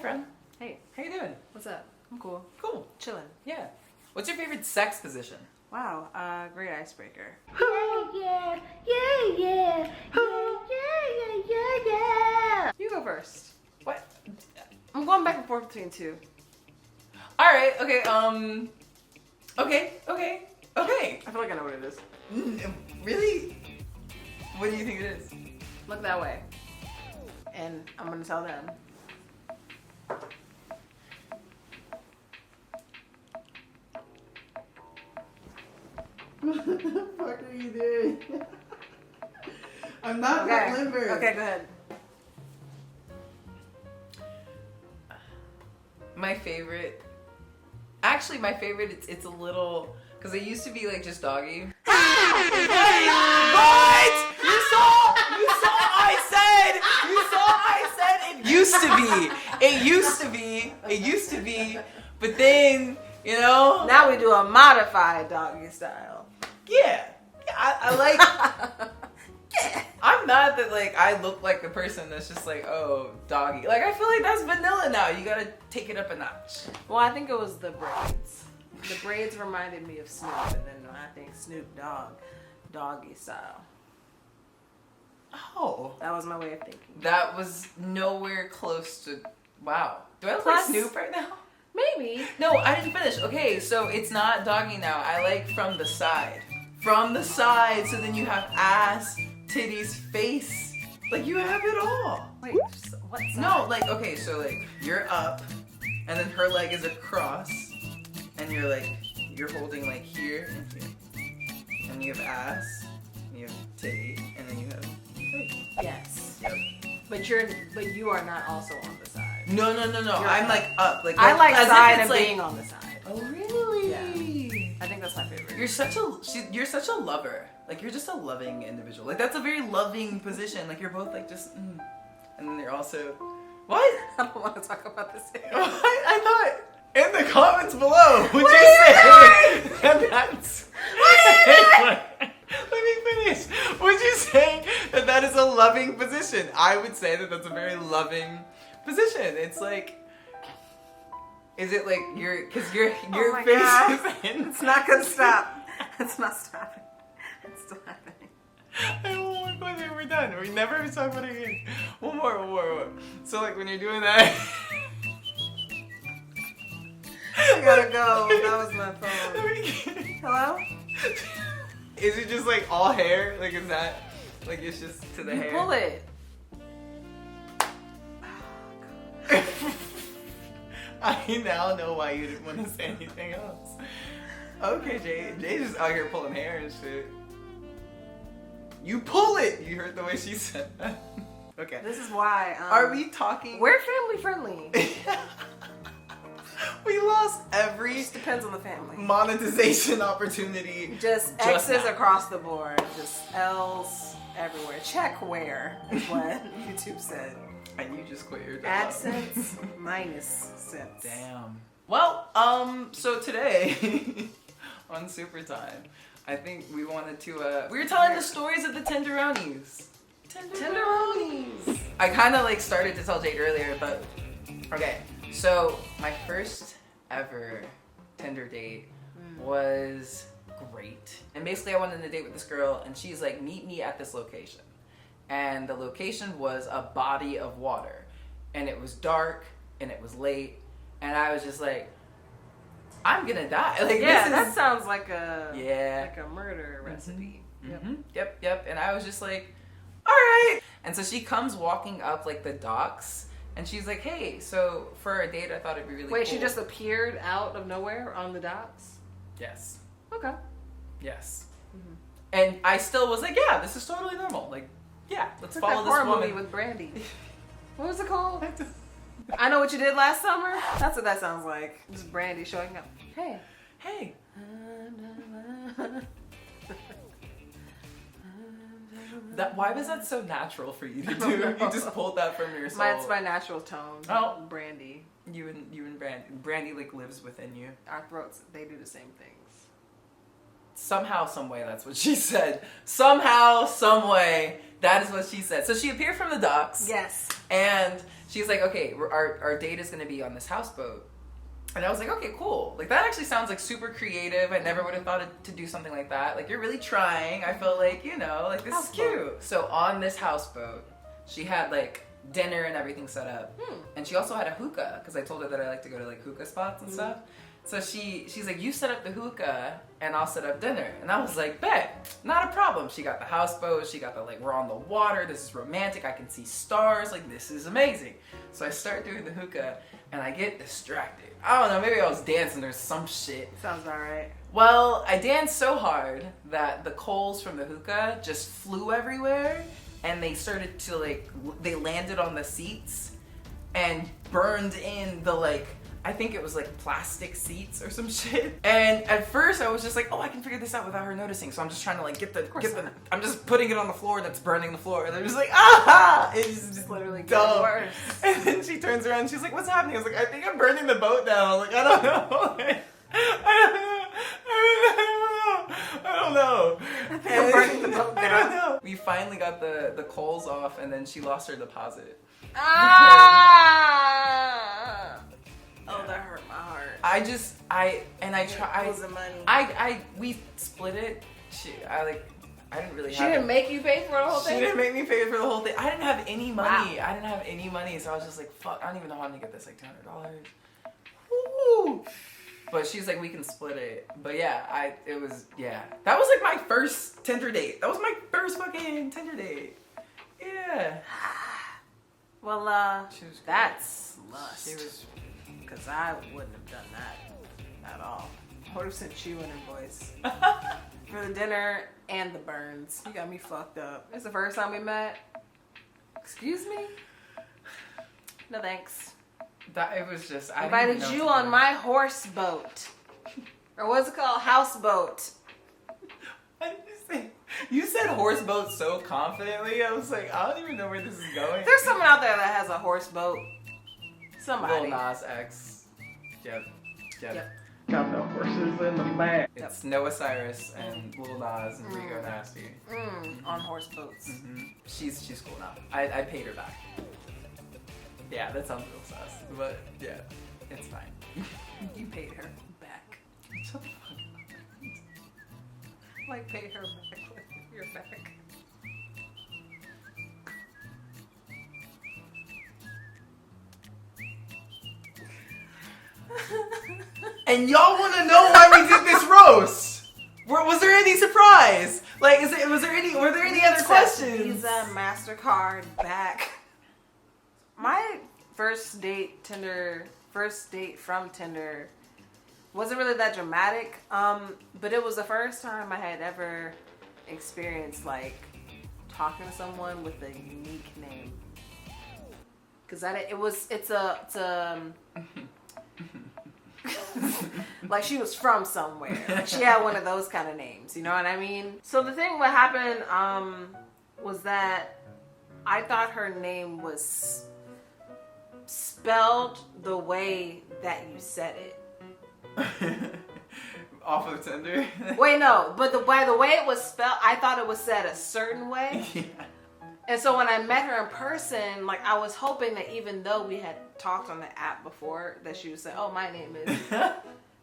friend. Hey. How you doing? What's up? I'm cool. Cool. Chilling. Yeah. What's your favorite sex position? Wow, great icebreaker. Yeah. You go first. What? I'm going back and forth between two. Alright, okay, okay. I feel like I know what it is. Really? What do you think it is? Look that way. And I'm gonna tell them. What the fuck are you doing? I'm not Okay. that limber. Okay, go ahead. My favorite, actually my favorite, it's a little, because it used to be like just doggy. What? You saw I said it used to be, but then, you know. Now we do a modified doggy style. Yeah, I like, I'm not that like I look like the person that's just like, oh, doggy. Like I feel like that's vanilla now. You gotta take it up a notch. Well, I think it was the braids. The braids reminded me of Snoop, and then I think Snoop doggy style. Oh. That was my way of thinking. That was nowhere close to, wow. Do I look Plus- like Snoop right now? Maybe. No, I didn't finish. Okay, so it's not doggy now. I like from the side. From the side, so then you have ass, titties, face. Like you have it all. Wait, what? No, like, okay, so like you're up, and then her leg is across, and you're like, you're holding like here and here. And you have ass, and you have titty, and then you have face. Yes. Yep. But you are not also on the side. No. I'm like up. Like I like as if side it's and like, being on the side. oh really? Yeah. I think that's my favorite. You're such a lover. Like you're just a loving individual. Like that's a very loving position. Like you're both like just, and then they're also, what? I don't want to talk about this. I thought in the comments below would you say that that's. Let me finish. Would you say that that is a loving position? I would say that that's a very loving position. It's like, is it like because your Oh my face God. is in. It's not gonna stop. It's not stopping. It's still happening. I won't go there. We're done. We never talk about it again. One more. So like when you're doing that. I gotta go. That was my phone. Hello? Is it just like all hair? Like is that like it's just to the You hair? pull it. I now know why you didn't want to say anything else. Okay, Jay's just out here pulling hair and shit. You pull it! You heard the way she said that. Okay. This is why. Are we talking? We're family friendly. We lost every Just depends on the family. monetization opportunity. Just Just X's now. across the board. Just L's everywhere. Check where is what YouTube said. And you just quit your job. AdSense minus cents. Damn. Well, so today on SUPERTIME, I think we wanted to, we were telling the stories of the Tenderonies. Tenderonies. I kind of like started to tell Jade earlier, but okay. So my first ever Tinder date was great. And basically I went on a date with this girl and she's like, meet me at this location. And the location was a body of water. And it was dark and it was late. And I was just like, I'm gonna die. Like, Yeah, this that is... sounds like a murder Mm-hmm. recipe. Yep. And I was just like, all right. And so she comes walking up like the docks. And she's like, hey, so for a date, I thought it'd be really cool. Wait, she just appeared out of nowhere on the docks? Yes. Okay. Yes. And I still was like, yeah, this is totally normal. Like, yeah, let's It's like follow that this horror woman. movie with Brandy. What was it called? I Know What You Did Last Summer? That's what that sounds like. Just Brandy showing up. Hey. Hey. Why was that so natural for you to do? You just pulled that from your soul. It's my natural tone. Oh. Brandy. You and Brandy. Brandy like lives within you. Our throats, they do the same things. Somehow, some way, that's what she said. Somehow, some way, That is what she said. So she appeared from the docks. Yes. And she's like, okay, our date is going to be on this houseboat. And I was like, okay, cool. Like, that actually sounds like super creative. I never would have thought to do something like that. Like, you're really trying. I feel like, you know, like, this is cute. So on this houseboat, she had, like, dinner and everything set up. And she also had a hookah, because I told her that I like to go to, like, hookah spots and stuff. So she's like, you set up the hookah and I'll set up dinner. And I was like, bet, not a problem. She got the houseboat. She got the, like, we're on the water. This is romantic. I can see stars. Like, this is amazing. So I start doing the hookah and I get distracted. I don't know, maybe I was dancing or some shit. Sounds about right. Well, I danced so hard that the coals from the hookah just flew everywhere and they started to, like, they landed on the seats and burned in the, like, I think it was like plastic seats or some shit. And at first I was just like, oh, I can figure this out without her noticing. So I'm just trying to, like, I'm just putting it on the floor that's burning the floor. And they're just like, ah! It's just literally dumb. worse. And then she turns around and she's like, what's happening? I was like, I think I'm burning the boat down. Like, I don't know. I don't know. I think I'm burning the boat down. I don't know. We finally got the coals off and then she lost her deposit. Ah! Oh, that hurt my heart. We split it. I didn't really She didn't make you pay for the whole thing? She didn't make me pay for the whole thing. I didn't have any money. Wow. I didn't have any money, so I was just like, fuck, I don't even know how to get this, like, $200. Woo! But she's like, we can split it. But yeah, that was like my first Tinder date. That was my first fucking Tinder date. Yeah. Well, She was great. that's lust. She was. Because I wouldn't have done that at all. I would have sent you an invoice for the dinner and the burns. You got me fucked up. It's the first time we met. Excuse me? No thanks. It was just. I Invited you on my horse boat. Or what's it called? Houseboat. You said horse boat so confidently. I was like, I don't even know where this is going. There's someone out there that has a horse boat. Somebody. Lil Nas X. Yep. Got the horses in the back. It's Noah Cyrus and Lil Nas and Rico Nasty. On horse boats. She's cool now. I paid her back. Yeah, that sounds real sus. But yeah, it's fine. You paid her back. Shut the fuck up. Like, pay her back with your back. And y'all want to know why we did this roast? Was there any surprise? Like, were there any other questions? Visa, MasterCard, back. My first date from Tinder wasn't really that dramatic, but it was the first time I had ever experienced, like, talking to someone with a unique name. Cause it's a like, she was from somewhere. Like, she had one of those kind of names, you know what I mean? So the thing what happened was that I thought her name was spelled the way that you said it. Off of Tinder? Wait, no, but the way it was spelled, I thought it was said a certain way. Yeah. And so when I met her in person, like, I was hoping that even though we had talked on the app before, that she would say, oh, my name is...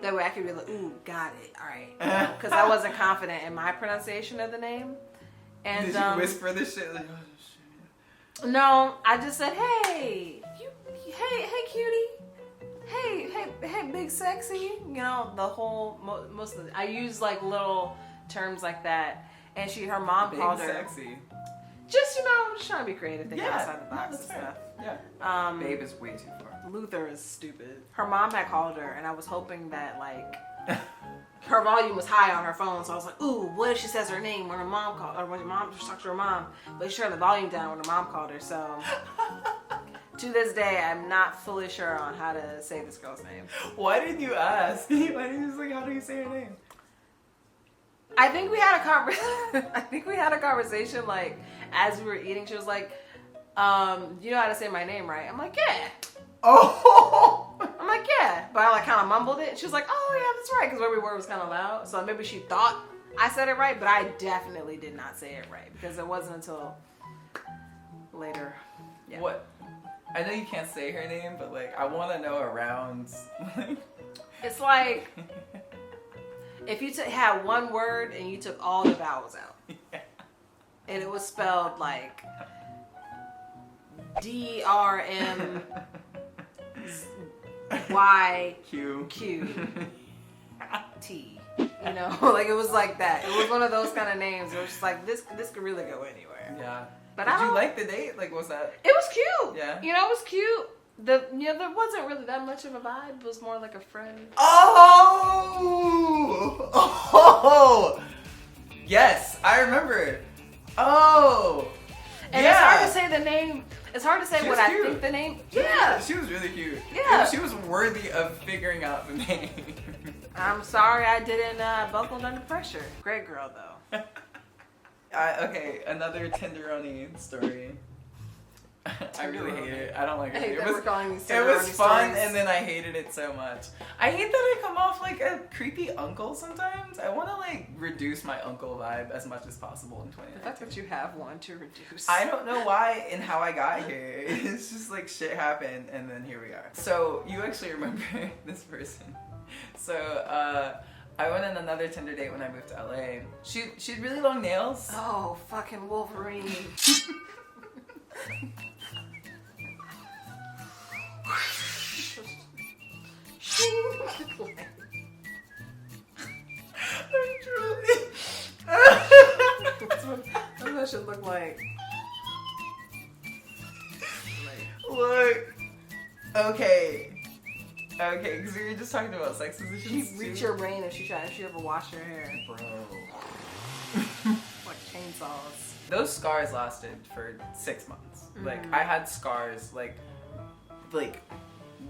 That way I could be like, ooh, got it, all right. Because I wasn't confident in my pronunciation of the name. And did you whisper this shit? Like, oh, shit. No, I just said, hey, hey, cutie. Hey, big sexy. You know, the whole, most of the, I use, like, little terms like that. And her mom big called her. Sexy. Just, just trying to be creative, think outside the box and stuff. Yeah. Babe is way too far. Luther is stupid. Her mom had called her, and I was hoping that, like, her volume was high on her phone, so I was like, ooh, what if she says her name when her mom called, or when your mom just talked to her mom, but she turned the volume down when her mom called her, so... To this day, I'm not fully sure on how to say this girl's name. Why didn't you ask? Why didn't you just like, how do you say her name? I think we had a conversation, like, as we were eating. She was like, you know how to say my name, right? I'm like, yeah. Oh! I'm like, yeah. But I, like, kind of mumbled it. She was like, oh, yeah, that's right. Because every word was kind of loud. So maybe she thought I said it right, but I definitely did not say it right. Because it wasn't until later. Yeah. What? I know you can't say her name, but like I want to know around. It's like if you had one word and you took all the vowels out, Yeah. and it was spelled like DRMYQ. T. You know, like it was like that. It was one of those kind of names. It was just like this could really go anywhere. Yeah. But Did you like the date? Like, was that? It was cute. Yeah. You know, it was cute. There wasn't really that much of a vibe. It was more like a friend. Oh! Yes, I remember. Oh. And yeah. it's hard to say the name. It's hard to say She what was I cute. think the name. Yeah. She was really cute. Yeah. She was worthy of figuring out the name. I'm sorry I didn't buckle under pressure. Great girl though. Okay, another Tenderoni story. I really hate it. I don't like it. I hate that we're calling these It was Tenderoni fun, stories. and then I hated it so much. I hate that I come off like a creepy uncle sometimes. I want to like reduce my uncle vibe as much as possible in 2019. The fact that you have one to reduce. I don't know why and how I got here. It's just like shit happened, and then here we are. So you actually remember this person. So I went on another Tinder date when I moved to LA. She had really long nails. Oh, fucking Wolverine. That's what that should look like. Look. Okay, because we were just talking about sex positions. She'd reach her brain if she ever washed her hair. Bro. Like chainsaws. Those scars lasted for 6 months. Like I had scars, like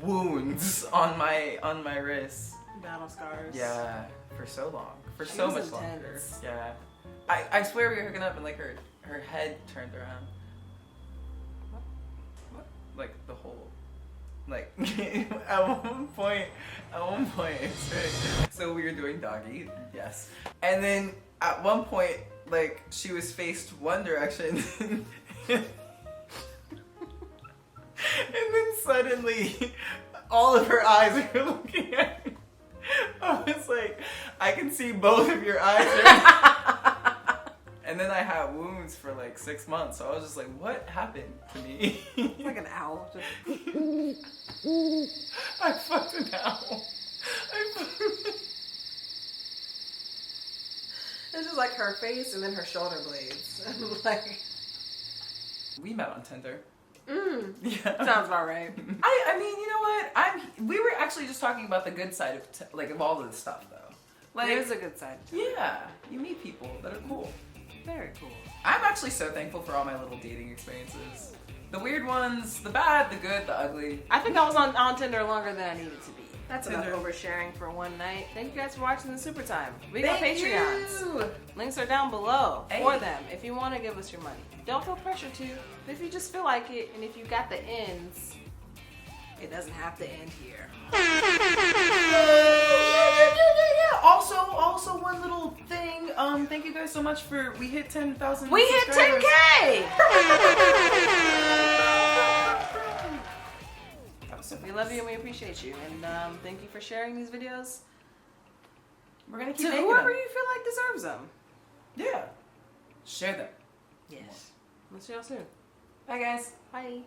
wounds on my wrists. Battle scars. Yeah, for so long, for She so was much longer. intense. Yeah, I swear we were hooking up and like her head turned around. What? Like the whole, like at one point, so we were doing doggy, yes, and then at one point, like she was faced one direction, and then suddenly, all of her eyes were looking at me. I was like, I can see both of your eyes. And then I had wounds for like 6 months, so I was just like, what happened to me? Like an owl. I fucked an owl. It's just like her face and then her shoulder blades. Like. We met on Tinder. Yeah. Yeah. Sounds about right. I mean, you know what? We were actually just talking about the good side of of all of this stuff, though. Like, There's a good side. yeah, you meet people that are cool. Very cool. I'm actually so thankful for all my little dating experiences. The weird ones, the bad, the good, the ugly. I think I was on Tinder longer than I needed to be. That's enough Tinder. oversharing for one night. Thank you guys for watching the Super Time. We got Thank Patreons. you. Links are down below Hey. for them if you want to give us your money. Don't feel pressure to, but if you just feel like it and if you got the ends, it doesn't have to end here. Yeah. Also, one little thing. Thank you guys so much for we hit 10,000. We hit 10K! That was so We nice. love you and we appreciate you. And thank you for sharing these videos We're gonna keep to making whoever them. you feel like deserves them. Yeah. Share them. Yes. We'll see y'all soon. Bye, guys. Bye.